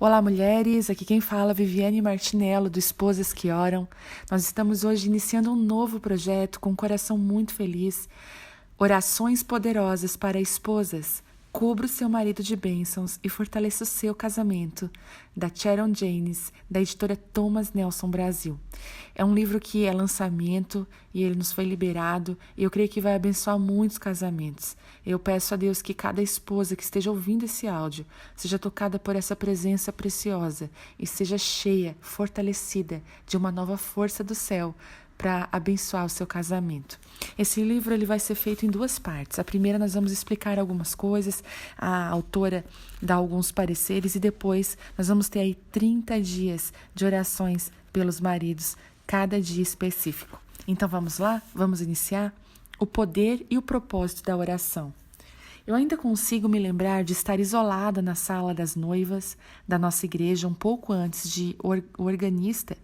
Olá, mulheres! Aqui quem fala é Viviane Martinello, do Esposas que Oram. Nós estamos hoje iniciando um novo projeto com um coração muito feliz. Orações poderosas para esposas. Cubra o seu marido de bênçãos e fortaleça o seu casamento, da Sharon Jaynes, da editora Thomas Nelson Brasil. É um livro que é lançamento e ele nos foi liberado e eu creio que vai abençoar muitos casamentos. Eu peço a Deus que cada esposa que esteja ouvindo esse áudio seja tocada por essa presença preciosa e seja cheia, fortalecida de uma nova força do céu para abençoar o seu casamento. Esse livro ele vai ser feito em duas partes. A primeira nós vamos explicar algumas coisas, a autora dá alguns pareceres e depois nós vamos ter aí 30 dias de orações pelos maridos, cada dia específico. Então vamos lá? Vamos iniciar? O poder e o propósito da oração. Eu ainda consigo me lembrar de estar isolada na sala das noivas da nossa igreja um pouco antes de o organista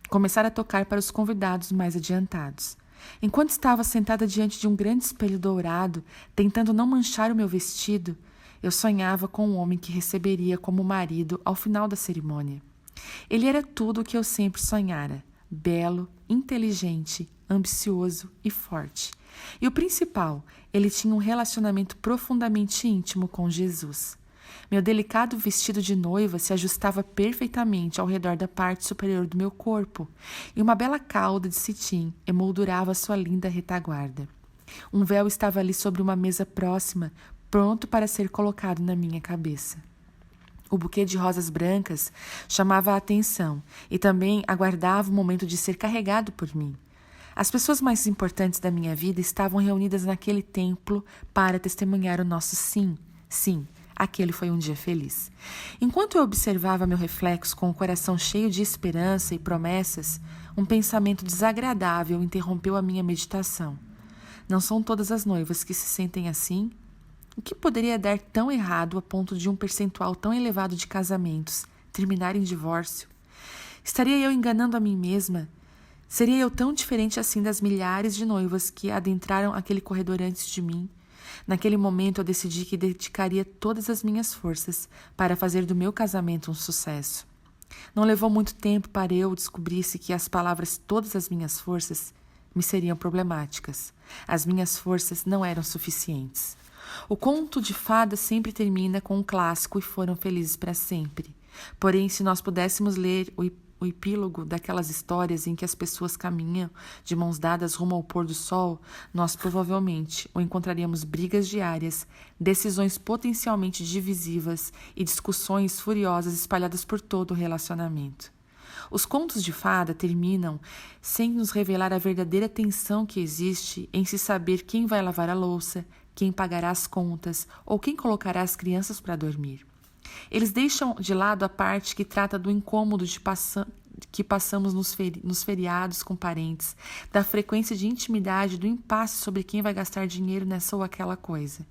começar a tocar para os convidados mais adiantados. Enquanto estava sentada diante de um grande espelho dourado, tentando não manchar o meu vestido, eu sonhava com um homem que receberia como marido ao final da cerimônia. Ele era tudo o que eu sempre sonhara: belo, inteligente, ambicioso e forte. E o principal, ele tinha um relacionamento profundamente íntimo com Jesus. Meu delicado vestido de noiva se ajustava perfeitamente ao redor da parte superior do meu corpo, e uma bela cauda de cetim emoldurava sua linda retaguarda. Um véu estava ali sobre uma mesa próxima, pronto para ser colocado na minha cabeça. O buquê de rosas brancas chamava a atenção e também aguardava o momento de ser carregado por mim. As pessoas mais importantes da minha vida estavam reunidas naquele templo para testemunhar o nosso sim, sim. Aquele foi um dia feliz. Enquanto eu observava meu reflexo com o coração cheio de esperança e promessas, um pensamento desagradável interrompeu a minha meditação. Não são todas as noivas que se sentem assim? O que poderia dar tão errado a ponto de um percentual tão elevado de casamentos terminar em divórcio? Estaria eu enganando a mim mesma? Seria eu tão diferente assim das milhares de noivas que adentraram aquele corredor antes de mim? Naquele momento eu decidi que dedicaria todas as minhas forças para fazer do meu casamento um sucesso. Não levou muito tempo para eu descobrisse que as palavras "todas as minhas forças" me seriam problemáticas. As minhas forças não eram suficientes. O conto de fadas sempre termina com um clássico e foram felizes para sempre. Porém, se nós pudéssemos ler o epílogo daquelas histórias em que as pessoas caminham de mãos dadas rumo ao pôr do sol, nós provavelmente o encontraríamos brigas diárias, decisões potencialmente divisivas e discussões furiosas espalhadas por todo o relacionamento. Os contos de fada terminam sem nos revelar a verdadeira tensão que existe em se saber quem vai lavar a louça, quem pagará as contas ou quem colocará as crianças para dormir. Eles deixam de lado a parte que trata do incômodo que passamos nos feriados com parentes, da frequência de intimidade, do impasse sobre quem vai gastar dinheiro nessa ou aquela coisa.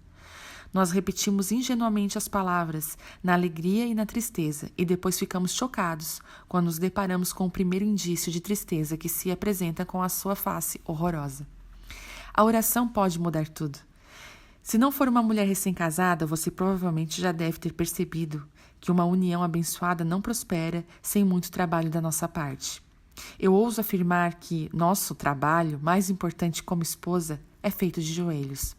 Nós repetimos ingenuamente as palavras na alegria e na tristeza e depois ficamos chocados quando nos deparamos com o primeiro indício de tristeza que se apresenta com a sua face horrorosa. A oração pode mudar tudo. Se não for uma mulher recém-casada, você provavelmente já deve ter percebido que uma união abençoada não prospera sem muito trabalho da nossa parte. Eu ouso afirmar que nosso trabalho, mais importante como esposa, é feito de joelhos.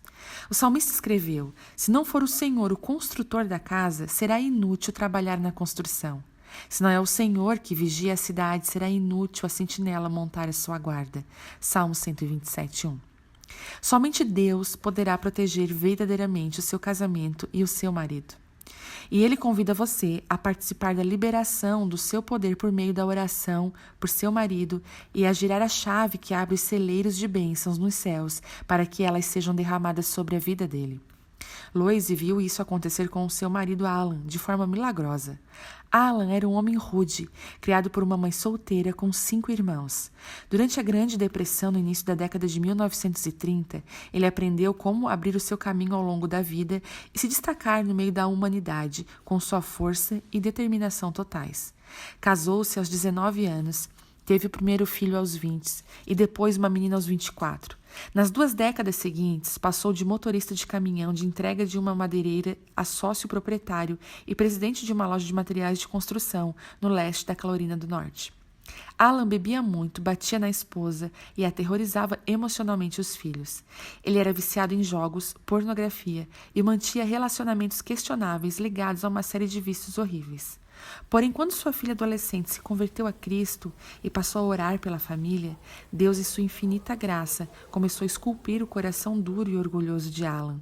O salmista escreveu: "Se não for o Senhor o construtor da casa, será inútil trabalhar na construção. Se não é o Senhor que vigia a cidade, será inútil a sentinela montar a sua guarda." Salmo 127:1. Somente Deus poderá proteger verdadeiramente o seu casamento e o seu marido. E Ele convida você a participar da liberação do seu poder por meio da oração por seu marido e a girar a chave que abre os celeiros de bênçãos nos céus para que elas sejam derramadas sobre a vida dele. Loise viu isso acontecer com o seu marido Alan, de forma milagrosa. Alan era um homem rude, criado por uma mãe solteira com 5 irmãos. Durante a Grande Depressão, no início da década de 1930, ele aprendeu como abrir o seu caminho ao longo da vida e se destacar no meio da humanidade com sua força e determinação totais. Casou-se aos 19 anos, teve o primeiro filho aos 20 e depois uma menina aos 24. Nas 2 décadas seguintes, passou de motorista de caminhão de entrega de uma madeireira a sócio proprietário e presidente de uma loja de materiais de construção no leste da Carolina do Norte. Alan bebia muito, batia na esposa e aterrorizava emocionalmente os filhos. Ele era viciado em jogos, pornografia e mantinha relacionamentos questionáveis ligados a uma série de vícios horríveis. Porém, quando sua filha adolescente se converteu a Cristo e passou a orar pela família, Deus, em sua infinita graça, começou a esculpir o coração duro e orgulhoso de Alan.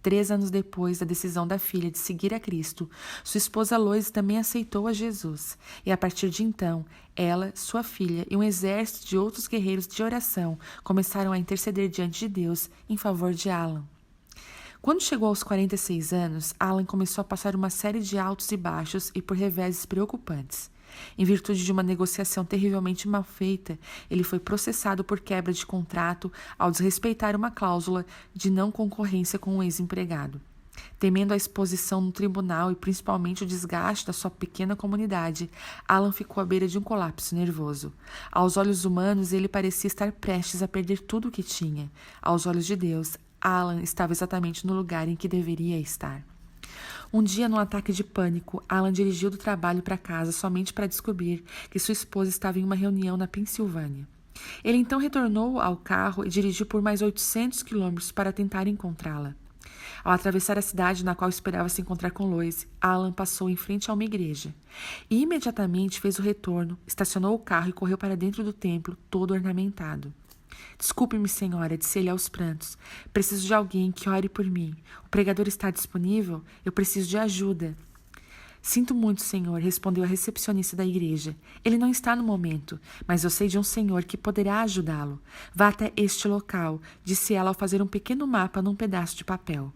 3 anos depois da decisão da filha de seguir a Cristo, sua esposa Lois também aceitou a Jesus, e a partir de então, ela, sua filha e um exército de outros guerreiros de oração começaram a interceder diante de Deus em favor de Alan. Quando chegou aos 46 anos, Alan começou a passar uma série de altos e baixos e por reveses preocupantes. Em virtude de uma negociação terrivelmente mal feita, ele foi processado por quebra de contrato ao desrespeitar uma cláusula de não concorrência com um ex-empregado. Temendo a exposição no tribunal e principalmente o desgaste da sua pequena comunidade, Alan ficou à beira de um colapso nervoso. Aos olhos humanos, ele parecia estar prestes a perder tudo o que tinha. Aos olhos de Deus, Alan estava exatamente no lugar em que deveria estar. Um dia, num ataque de pânico, Alan dirigiu do trabalho para casa somente para descobrir que sua esposa estava em uma reunião na Pensilvânia. Ele então retornou ao carro e dirigiu por mais 800 quilômetros para tentar encontrá-la. Ao atravessar a cidade na qual esperava se encontrar com Lois, Alan passou em frente a uma igreja. E imediatamente fez o retorno, estacionou o carro e correu para dentro do templo, todo ornamentado. Desculpe-me, senhora, disse ele aos prantos. Preciso de alguém que ore por mim. O pregador está disponível? Eu preciso de ajuda. Sinto muito, senhor, respondeu a recepcionista da igreja. Ele não está no momento, mas eu sei de um senhor que poderá ajudá-lo. Vá até este local, disse ela ao fazer um pequeno mapa num pedaço de papel.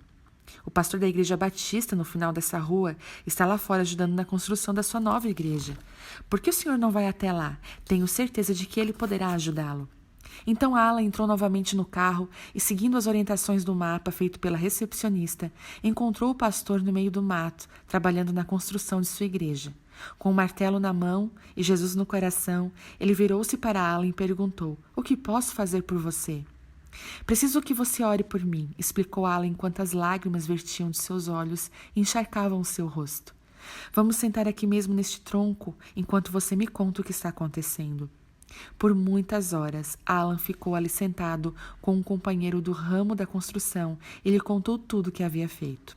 O pastor da igreja batista, no final dessa rua, está lá fora ajudando na construção da sua nova igreja. Por que o senhor não vai até lá? Tenho certeza de que ele poderá ajudá-lo. Então Alan entrou novamente no carro e, seguindo as orientações do mapa feito pela recepcionista, encontrou o pastor no meio do mato, trabalhando na construção de sua igreja. Com um martelo na mão e Jesus no coração, ele virou-se para Alan e perguntou: "O que posso fazer por você?" "Preciso que você ore por mim", explicou Alan enquanto as lágrimas vertiam de seus olhos e encharcavam o seu rosto. "Vamos sentar aqui mesmo neste tronco enquanto você me conta o que está acontecendo." Por muitas horas, Alan ficou ali sentado com um companheiro do ramo da construção e lhe contou tudo o que havia feito.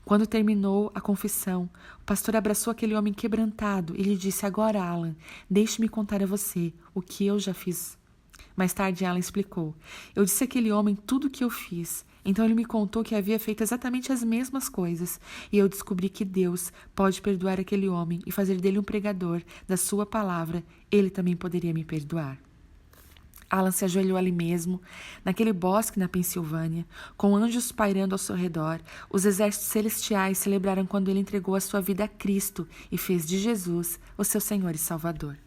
Quando terminou a confissão, o pastor abraçou aquele homem quebrantado e lhe disse: "Agora, Alan, deixe-me contar a você o que eu já fiz." Mais tarde, Alan explicou: "Eu disse àquele homem tudo o que eu fiz. Então ele me contou que havia feito exatamente as mesmas coisas, e eu descobri que Deus pode perdoar aquele homem e fazer dele um pregador da sua palavra. Ele também poderia me perdoar." Alan se ajoelhou ali mesmo, naquele bosque na Pensilvânia, com anjos pairando ao seu redor. Os exércitos celestiais celebraram quando ele entregou a sua vida a Cristo e fez de Jesus o seu Senhor e Salvador.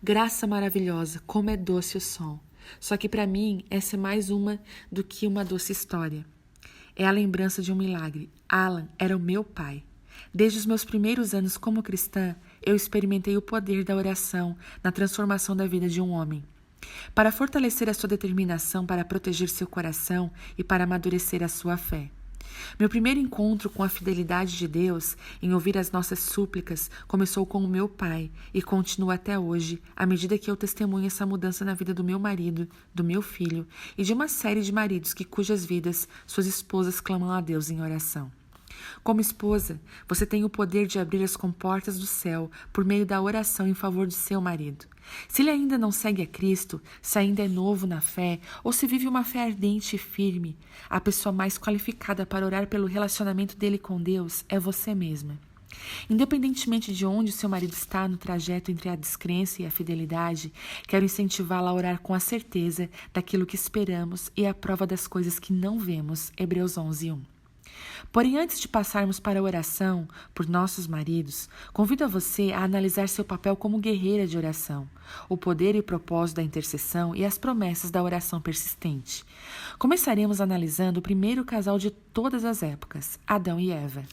Graça maravilhosa, como é doce o som. Só que para mim essa é mais uma do que uma doce história. É a lembrança de um milagre. Alan era o meu pai. Desde os meus primeiros anos como cristã, eu experimentei o poder da oração na transformação da vida de um homem. Para fortalecer a sua determinação para proteger seu coração e para amadurecer a sua fé. Meu primeiro encontro com a fidelidade de Deus em ouvir as nossas súplicas começou com o meu pai e continua até hoje, à medida que eu testemunho essa mudança na vida do meu marido, do meu filho e de uma série de maridos cujas vidas suas esposas clamam a Deus em oração. Como esposa, você tem o poder de abrir as comportas do céu por meio da oração em favor de seu marido. Se ele ainda não segue a Cristo, se ainda é novo na fé, ou se vive uma fé ardente e firme, a pessoa mais qualificada para orar pelo relacionamento dele com Deus é você mesma. Independentemente de onde seu marido está no trajeto entre a descrença e a fidelidade, quero incentivá-la a orar com a certeza daquilo que esperamos e a prova das coisas que não vemos. Hebreus 11:1. Porém, antes de passarmos para a oração por nossos maridos, convido a você a analisar seu papel como guerreira de oração, o poder e o propósito da intercessão e as promessas da oração persistente. Começaremos analisando o primeiro casal de todas as épocas, Adão e Eva.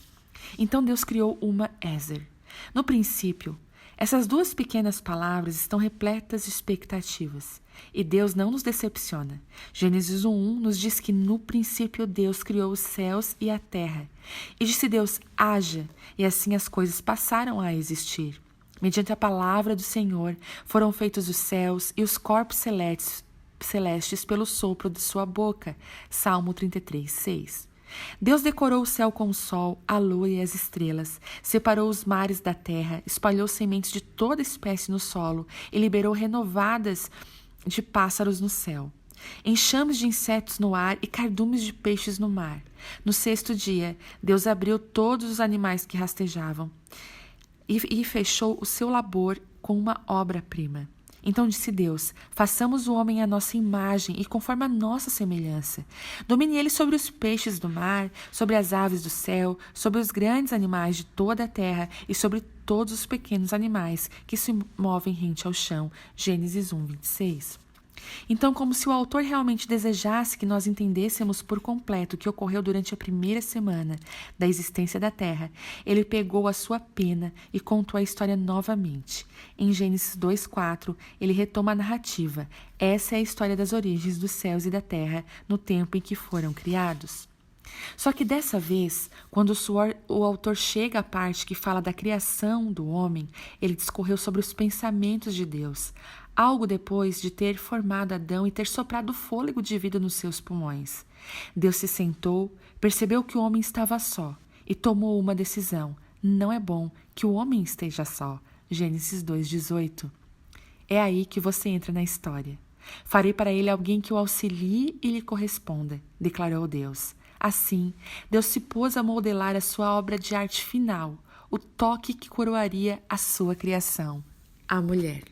Então Deus criou uma Ezer. No princípio, Essas duas pequenas palavras estão repletas de expectativas. E Deus não nos decepciona. Gênesis 1:1 nos diz que no princípio Deus criou os céus e a terra. E disse Deus, haja, e assim as coisas passaram a existir. Mediante a palavra do Senhor foram feitos os céus e os corpos celestes pelo sopro de sua boca. Salmo 33:6. Deus decorou o céu com o sol, a lua e as estrelas, separou os mares da terra, espalhou sementes de toda espécie no solo e liberou renovadas de pássaros no céu, enxames de insetos no ar e cardumes de peixes no mar. No sexto dia, Deus abriu todos os animais que rastejavam e fechou o seu labor com uma obra-prima. Então disse Deus, façamos o homem à nossa imagem e conforme a nossa semelhança. Domine ele sobre os peixes do mar, sobre as aves do céu, sobre os grandes animais de toda a terra e sobre todos os pequenos animais que se movem rente ao chão. Gênesis 1:26. Então, como se o autor realmente desejasse que nós entendêssemos por completo o que ocorreu durante a primeira semana da existência da Terra, ele pegou a sua pena e contou a história novamente. Em Gênesis 2:4, ele retoma a narrativa. Essa é a história das origens dos céus e da Terra no tempo em que foram criados. Só que dessa vez, quando o autor chega à parte que fala da criação do homem, ele discorreu sobre os pensamentos de Deus, algo depois de ter formado Adão e ter soprado fôlego de vida nos seus pulmões. Deus se sentou, percebeu que o homem estava só e tomou uma decisão. Não é bom que o homem esteja só. Gênesis 2:18. É aí que você entra na história. Farei para ele alguém que o auxilie e lhe corresponda, declarou Deus. Assim, Deus se pôs a modelar a sua obra de arte final, o toque que coroaria a sua criação, a mulher.